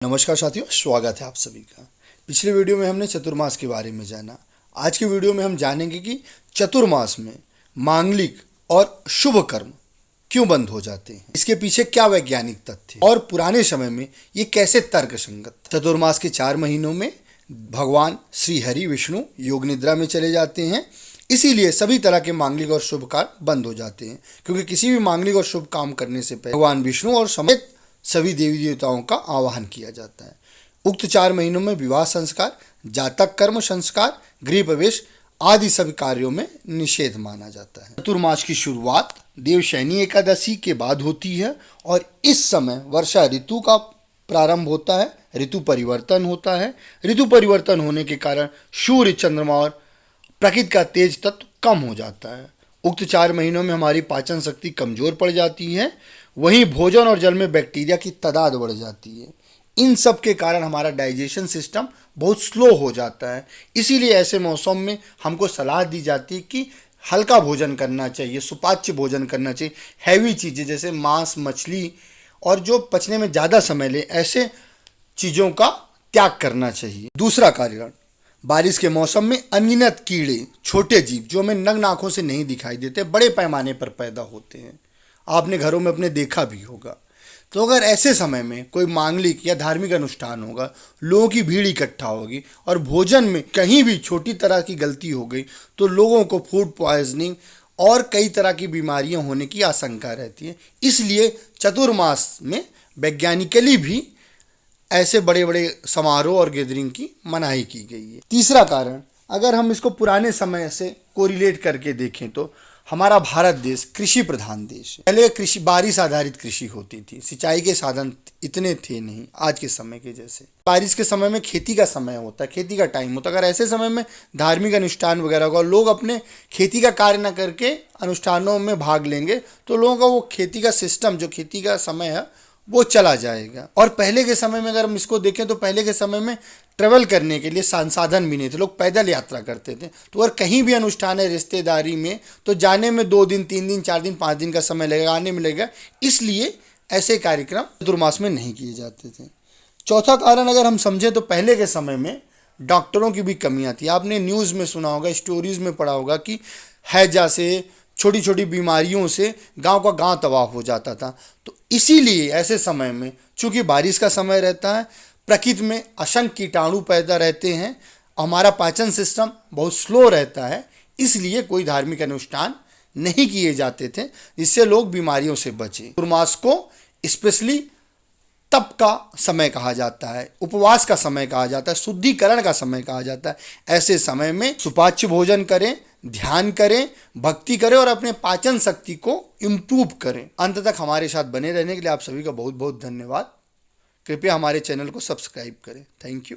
नमस्कार साथियों, स्वागत है आप सभी का। पिछले वीडियो में हमने चतुर्मास के बारे में जाना। आज के वीडियो में हम जानेंगे कि चतुर्मास में मांगलिक और शुभ कर्म क्यों बंद हो जाते हैं, इसके पीछे क्या वैज्ञानिक तथ्य और पुराने समय में ये कैसे तर्कसंगत। चतुर्मास के 4 महीनों में भगवान श्री हरि विष्णु योग निद्रा में चले जाते हैं, इसीलिए सभी तरह के मांगलिक और शुभ कार्य बंद हो जाते हैं। क्योंकि किसी भी मांगलिक और शुभ काम करने से पहले भगवान विष्णु और समेत सभी देवी देवताओं का आवाहन किया जाता है। उक्त 4 महीनों में विवाह संस्कार, जातक कर्म संस्कार, गृह प्रवेश आदि सभी कार्यों में निषेध माना जाता है। चतुर्मास की शुरुआत देवशयनी एकादशी के बाद होती है और इस समय वर्षा ऋतु का प्रारंभ होता है, ऋतु परिवर्तन होता है। ऋतु परिवर्तन होने के कारण सूर्य, चंद्रमा और प्रकृति का तेज तत्व कम हो जाता है। उक्त 4 महीनों में हमारी पाचन शक्ति कमजोर पड़ जाती है, वहीं भोजन और जल में बैक्टीरिया की तादाद बढ़ जाती है। इन सब के कारण हमारा डाइजेशन सिस्टम बहुत स्लो हो जाता है। इसीलिए ऐसे मौसम में हमको सलाह दी जाती है कि हल्का भोजन करना चाहिए, सुपाच्य भोजन करना चाहिए। हैवी चीज़ें जैसे मांस, मछली और जो पचने में ज़्यादा समय ले, ऐसे चीज़ों का त्याग करना चाहिए। दूसरा कारण, बारिश के मौसम में अनगिनत कीड़े, छोटे जीव जो हमें नग्न आंखों से नहीं दिखाई देते, बड़े पैमाने पर पैदा होते हैं। आपने घरों में अपने देखा भी होगा। तो अगर ऐसे समय में कोई मांगलिक या धार्मिक अनुष्ठान होगा, लोगों की भीड़ इकट्ठा होगी और भोजन में कहीं भी छोटी तरह की गलती हो गई तो लोगों को फूड पॉइजनिंग और कई तरह की बीमारियां होने की आशंका रहती है। इसलिए चतुर्मास में वैज्ञानिकली भी ऐसे बड़े बड़े समारोह और गैदरिंग की मनाही की गई है। तीसरा कारण, अगर हम इसको पुराने समय से कोरिलेट करके देखें तो हमारा भारत देश कृषि प्रधान देश है। पहले कृषि बारिश आधारित कृषि होती थी, सिंचाई के साधन इतने थे नहीं आज के समय के जैसे। बारिश के समय में खेती का समय होता है, खेती का टाइम होता है। अगर ऐसे समय में धार्मिक अनुष्ठान वगैरह होगा, लोग अपने खेती का कार्य न करके अनुष्ठानों में भाग लेंगे तो लोगों का वो खेती का सिस्टम, जो खेती का समय है, वो चला जाएगा। और पहले के समय में अगर हम इसको देखें तो पहले के समय में ट्रेवल करने के लिए संसाधन भी नहीं थे, लोग पैदल यात्रा करते थे। तो अगर कहीं भी अनुष्ठान है रिश्तेदारी में तो जाने में 2 दिन, 3 दिन, 4 दिन, 5 दिन का समय लगेगा, आने में लगेगा। इसलिए ऐसे कार्यक्रम चतुर्मास में नहीं किए जाते थे। चौथा कारण अगर हम समझें तो पहले के समय में डॉक्टरों की भी कमियाँ थी। आपने न्यूज़ में सुना होगा, स्टोरीज में पढ़ा होगा कि हैजा से, छोटी छोटी बीमारियों से गांव का गांव तबाह हो जाता था। तो इसीलिए ऐसे समय में चूंकि बारिश का समय रहता है, प्रकृति में असंख्य कीटाणु पैदा रहते हैं, हमारा पाचन सिस्टम बहुत स्लो रहता है, इसलिए कोई धार्मिक अनुष्ठान नहीं किए जाते थे जिससे लोग बीमारियों से बचे। चतुर्मास को स्पेशली तप का समय कहा जाता है, उपवास का समय कहा जाता है, शुद्धिकरण का समय कहा जाता है। ऐसे समय में सुपाच्य भोजन करें, ध्यान करें, भक्ति करें और अपने पाचन शक्ति को इम्प्रूव करें। अंत तक हमारे साथ बने रहने के लिए आप सभी का बहुत बहुत धन्यवाद। कृपया हमारे चैनल को सब्सक्राइब करें। Thank you.